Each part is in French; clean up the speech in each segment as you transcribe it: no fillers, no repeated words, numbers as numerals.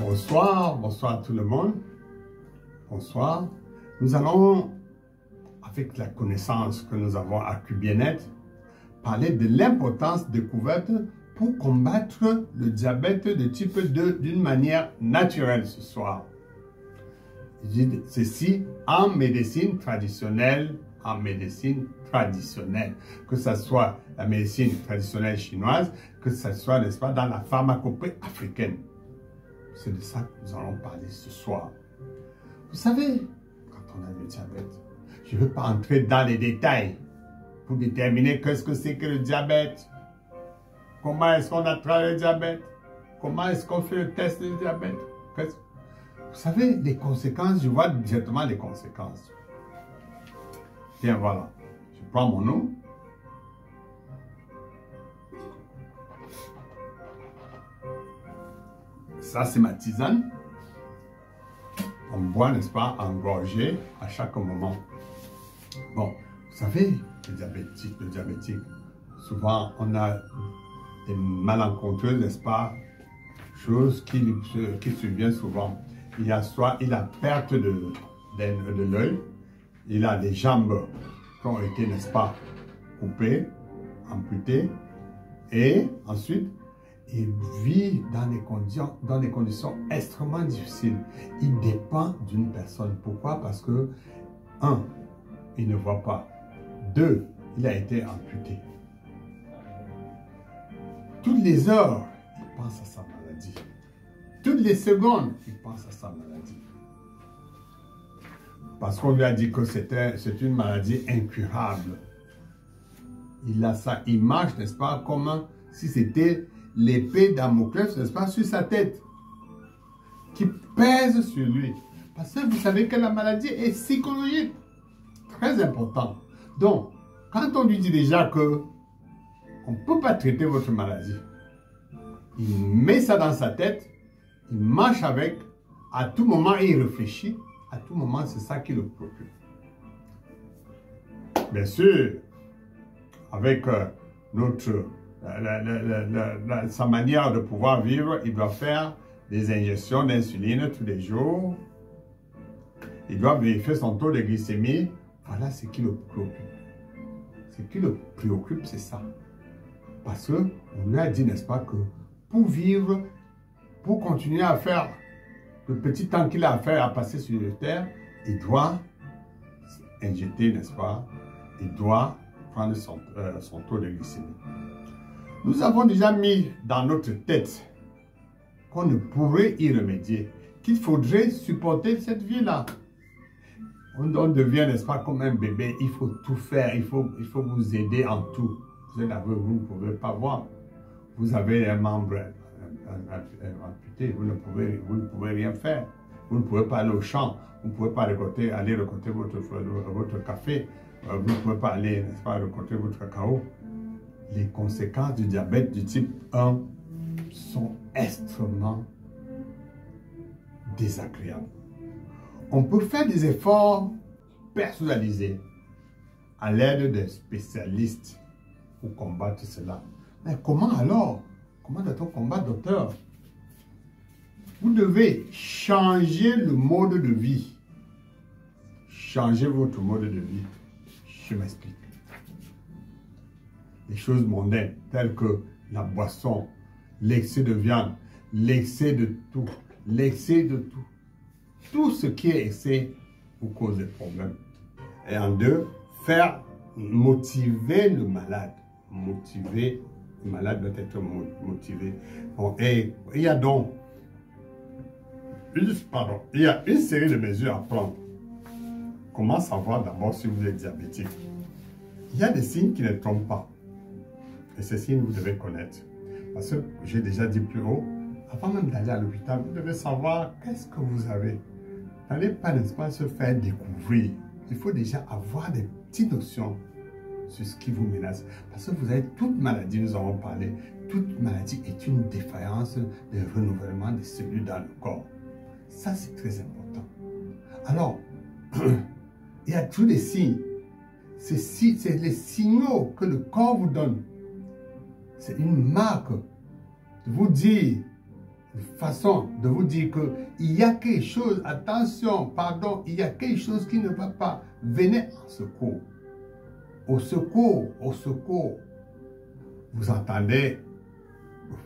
Bonsoir, bonsoir à tout le monde. Bonsoir. Nous allons, avec la connaissance que nous avons acquis bien-être, parler de l'importance découverte pour combattre le diabète de type 2 d'une manière naturelle ce soir. Je dis ceci en médecine traditionnelle, que ce soit la médecine traditionnelle chinoise, que ce soit, n'est-ce pas, dans la pharmacopée africaine. C'est de ça que nous allons parler ce soir. Vous savez, quand on a le diabète, je ne veux pas entrer dans les détails pour déterminer qu'est-ce que c'est que le diabète, comment est-ce qu'on attrape le diabète, comment est-ce qu'on fait le test du diabète. Vous savez, les conséquences, je vois directement les conséquences. Tiens, voilà, je prends mon eau. Ça, c'est ma tisane. On boit, n'est-ce pas, en gorgée à chaque moment. Bon, vous savez, le diabétique, souvent, on a des malencontreuses, n'est-ce pas, choses qui surviennent souvent. Il y a soit il a perte de l'œil, il a des jambes qui ont été, n'est-ce pas, coupées, amputées, et ensuite, il vit dans des conditions extrêmement difficiles. Il dépend d'une personne. Pourquoi? Parce que, 1, il ne voit pas. 2, il a été amputé. Toutes les heures, il pense à sa maladie. Toutes les secondes, il pense à sa maladie. Parce qu'on lui a dit que c'est une maladie incurable. Il a sa image, n'est-ce pas, comme si c'était l'épée Damoclès, n'est-ce pas, sur sa tête, qui pèse sur lui. Parce que vous savez que la maladie est psychologique, très important. Donc, quand on lui dit déjà que on ne peut pas traiter votre maladie, il met ça dans sa tête, il marche avec, à tout moment il réfléchit, à tout moment c'est ça qui le préoccupe. Bien sûr, avec sa manière de pouvoir vivre, il doit faire des injections d'insuline tous les jours. Il doit vérifier son taux de glycémie. Voilà ce qui le préoccupe. Ce qui le préoccupe, c'est ça. Parce qu'on lui a dit, n'est-ce pas, que pour vivre, pour continuer à faire le petit temps qu'il a à faire à passer sur la terre, il doit injecter, n'est-ce pas, il doit prendre son taux de glycémie. Nous avons déjà mis dans notre tête qu'on ne pourrait y remédier, qu'il faudrait supporter cette vie-là. On devient, n'est-ce pas, comme un bébé, il faut tout faire, il faut vous aider en tout. Vous êtes aveugle, vous ne pouvez pas voir. Vous avez un membre amputé, vous ne pouvez rien faire. Vous ne pouvez pas aller au champ, vous ne pouvez pas aller récolter votre café, vous ne pouvez pas aller, n'est-ce pas, récolter votre cacao. Les conséquences du diabète du type 1 sont extrêmement désagréables. On peut faire des efforts personnalisés à l'aide des spécialistes pour combattre cela. Mais comment alors? Comment doit-on combattre, docteur? Vous devez changer le mode de vie. Changez votre mode de vie. Je m'explique. Les choses mondaines, telles que la boisson, l'excès de viande, l'excès de tout, tout ce qui est excès vous cause des problèmes. Et en 2, faire motiver le malade. Le malade doit être motivé. Bon, et il y a donc il y a une série de mesures à prendre. Comment savoir d'abord si vous êtes diabétique? Il y a des signes qui ne trompent pas. Et ces signes, vous devez connaître. Parce que j'ai déjà dit plus haut, avant même d'aller à l'hôpital, vous devez savoir qu'est-ce que vous avez. N'allez pas, n'est-ce pas, se faire découvrir. Il faut déjà avoir des petites notions sur ce qui vous menace. Parce que vous avez toute maladie, nous avons parlé, toute maladie est une défaillance de renouvellement des cellules dans le corps. Ça, c'est très important. Alors, il y a tous les signes. C'est les signaux que le corps vous donne. C'est une marque de vous dire une façon de vous dire qu'il y a quelque chose, attention, pardon, il y a quelque chose qui ne va pas. Venez en secours. Au secours, au secours. Vous entendez,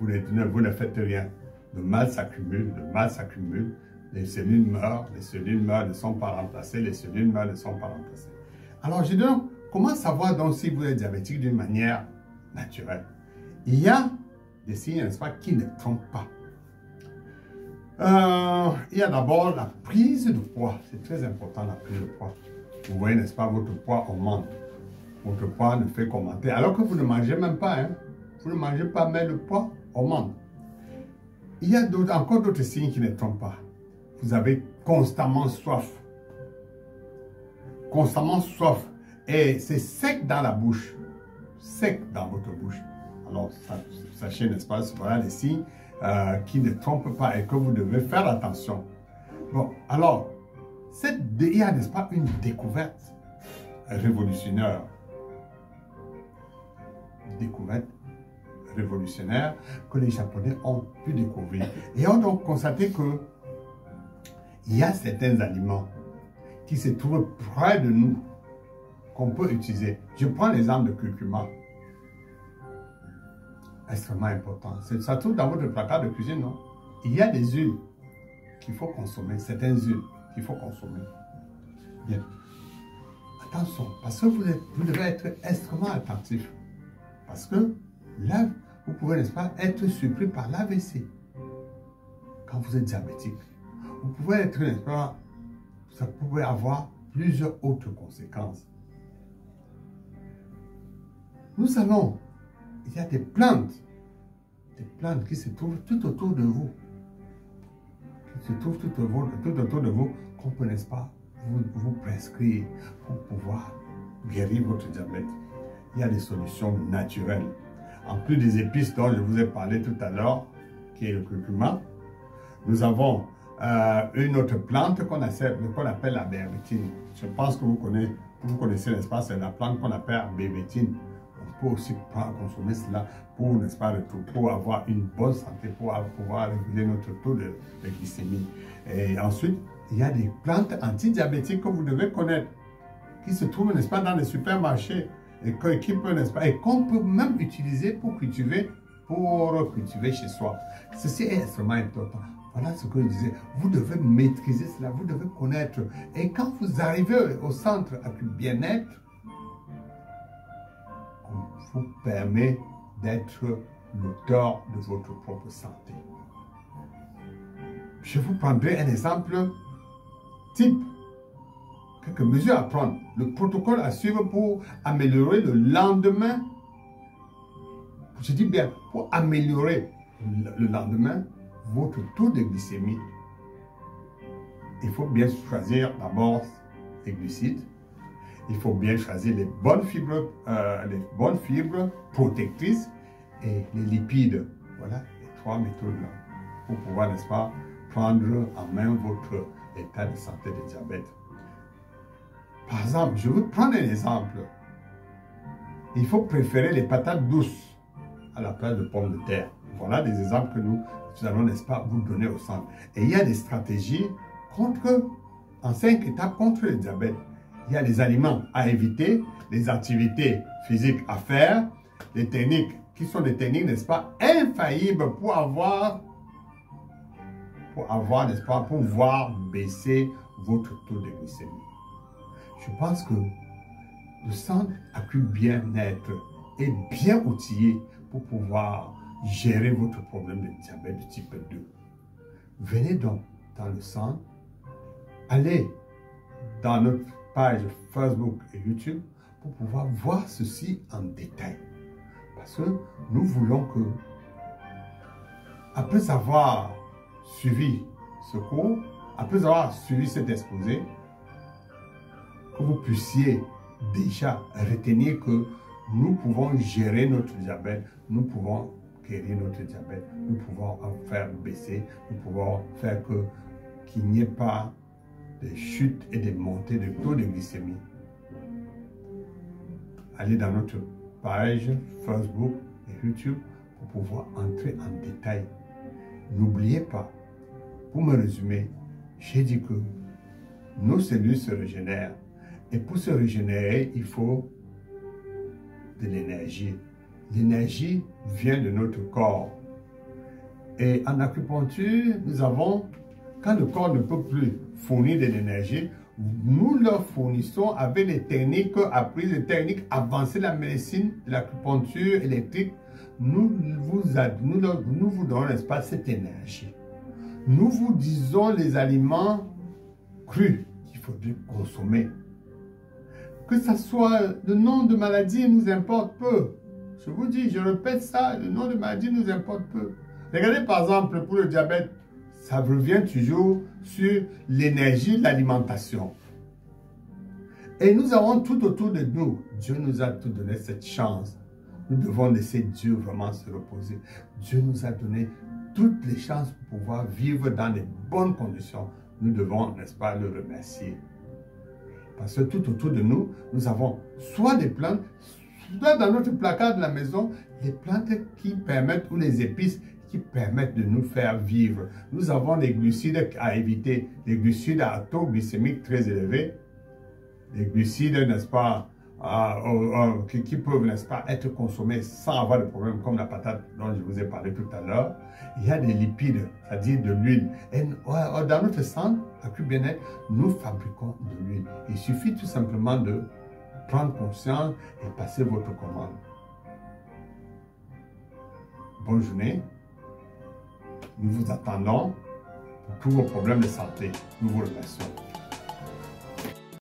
vous ne faites rien. Le mal s'accumule, le mal s'accumule. Les cellules meurent, ne sont pas remplacées, les cellules meurent, ne sont pas remplacées. Alors, je dis donc, comment savoir donc si vous êtes diabétique d'une manière naturelle? Il y a des signes, n'est-ce pas, qui ne trompent pas. Il y a d'abord la prise de poids. C'est très important, la prise de poids. Vous voyez, n'est-ce pas, votre poids augmente. Votre poids ne fait qu'augmenter. Alors que vous ne mangez même pas, hein. Vous ne mangez pas, mais le poids augmente. Il y a encore d'autres signes qui ne trompent pas. Vous avez constamment soif. Constamment soif. Et c'est sec dans la bouche. Sec dans votre bouche. Alors, sachez, n'est-ce pas, voilà les signes qui ne trompent pas et que vous devez faire attention. Bon, alors, il y a, n'est-ce pas, une découverte révolutionnaire. Découverte révolutionnaire que les Japonais ont pu découvrir. Et ont donc constaté que il y a certains aliments qui se trouvent près de nous qu'on peut utiliser. Je prends l'exemple de curcuma. Extrêmement important. Ça se trouve dans votre placard de cuisine, non? Il y a des huiles qu'il faut consommer, certaines huiles qu'il faut consommer. Bien. Attention, parce que vous devez être extrêmement attentif. Parce que là, vous pouvez, n'est-ce pas, être surpris par l'AVC quand vous êtes diabétique. Vous pouvez être, n'est-ce pas, ça pouvait avoir plusieurs autres conséquences. Nous allons, il y a des plantes qui se trouvent tout autour de vous, qui se trouvent tout autour de vous, qu'on peut, n'est-ce pas, vous prescrire pour pouvoir guérir votre diabète. Il y a des solutions naturelles. En plus des épices dont je vous ai parlé tout à l'heure, qui est le curcuma, nous avons une autre plante qu'on appelle la bérétine. Je pense que vous connaissez, n'est-ce pas, c'est la plante qu'on appelle bérétine. On peut aussi consommer cela pour, n'est-ce pas, pour avoir une bonne santé, pour pouvoir réguler notre taux de glycémie. Et ensuite, il y a des plantes antidiabétiques que vous devez connaître, qui se trouvent, n'est-ce pas, dans les supermarchés, et qu'on peut même utiliser pour cultiver chez soi. Ceci est extrêmement important. Voilà ce que je disais. Vous devez maîtriser cela, vous devez connaître. Et quand vous arrivez au centre Accueil Bien-être, on vous permet d'être l'auteur de votre propre santé. Je vous prendrai un exemple type. Quelques mesures à prendre. Le protocole à suivre pour améliorer le lendemain. Je dis bien, pour améliorer le lendemain votre taux de glycémie. Il faut bien choisir d'abord les glucides. Il faut bien choisir les bonnes fibres protectrices et les lipides. Voilà les trois méthodes-là pour pouvoir, n'est-ce pas, prendre en main votre état de santé de diabète. Par exemple, je vais prendre un exemple. Il faut préférer les patates douces à la place de pommes de terre. Voilà des exemples que nous allons, n'est-ce pas, vous donner au centre. Et il y a des stratégies en 5 étapes contre le diabète. Il y a les aliments à éviter, les activités physiques à faire, les techniques qui sont des techniques, n'est-ce pas, infaillibles pour avoir, n'est-ce pas, pour voir baisser votre taux de glycémie. Je pense que le centre Accueil Bien-être est bien outillé pour pouvoir gérer votre problème de diabète de type 2. Venez donc dans le centre, allez dans notre page Facebook et YouTube pour pouvoir voir ceci en détail. Parce que nous voulons que, après avoir suivi ce cours, après avoir suivi cet exposé, que vous puissiez déjà retenir que nous pouvons gérer notre diabète, nous pouvons guérir notre diabète, nous pouvons en faire baisser, nous pouvons faire qu'il n'y ait pas de chutes et de montées de taux de glycémie. Allez dans notre page Facebook et YouTube pour pouvoir entrer en détail. N'oubliez pas, pour me résumer, j'ai dit que nos cellules se régénèrent. Et pour se régénérer, il faut de l'énergie. L'énergie vient de notre corps. Et en acupuncture, nous avons, quand le corps ne peut plus fournir de l'énergie, nous leur fournissons avec les techniques apprises, les techniques avancées de la médecine, de l'acupuncture électrique, nous vous donnons, n'est-ce pas, cette énergie. Nous vous disons les aliments crus qu'il faudrait consommer. Que ce soit le nom de maladie nous importe peu. Je vous dis, je répète ça, le nom de maladie nous importe peu. Regardez par exemple pour le diabète, ça revient toujours sur l'énergie de l'alimentation. Et nous avons tout autour de nous, Dieu nous a tout donné cette chance. Nous devons laisser Dieu vraiment se reposer. Dieu nous a donné toutes les chances pour pouvoir vivre dans les bonnes conditions. Nous devons, n'est-ce pas, le remercier. Parce que tout autour de nous, nous avons soit des plantes, soit dans notre placard de la maison, les plantes qui permettent, ou les épices qui permettent de nous faire vivre. Nous avons des glucides à éviter, des glucides à taux glycémique très élevé, des glucides, n'est-ce pas, qui peuvent, n'est-ce pas, être consommés sans avoir de problème, comme la patate dont je vous ai parlé tout à l'heure. Il y a des lipides, c'est-à-dire de l'huile. Et dans notre centre, à Bien-être, nous fabriquons de l'huile. Il suffit tout simplement de prendre conscience et passer votre commande. Bonne journée. Nous vous attendons pour tous vos problèmes de santé. Nous vous remercions.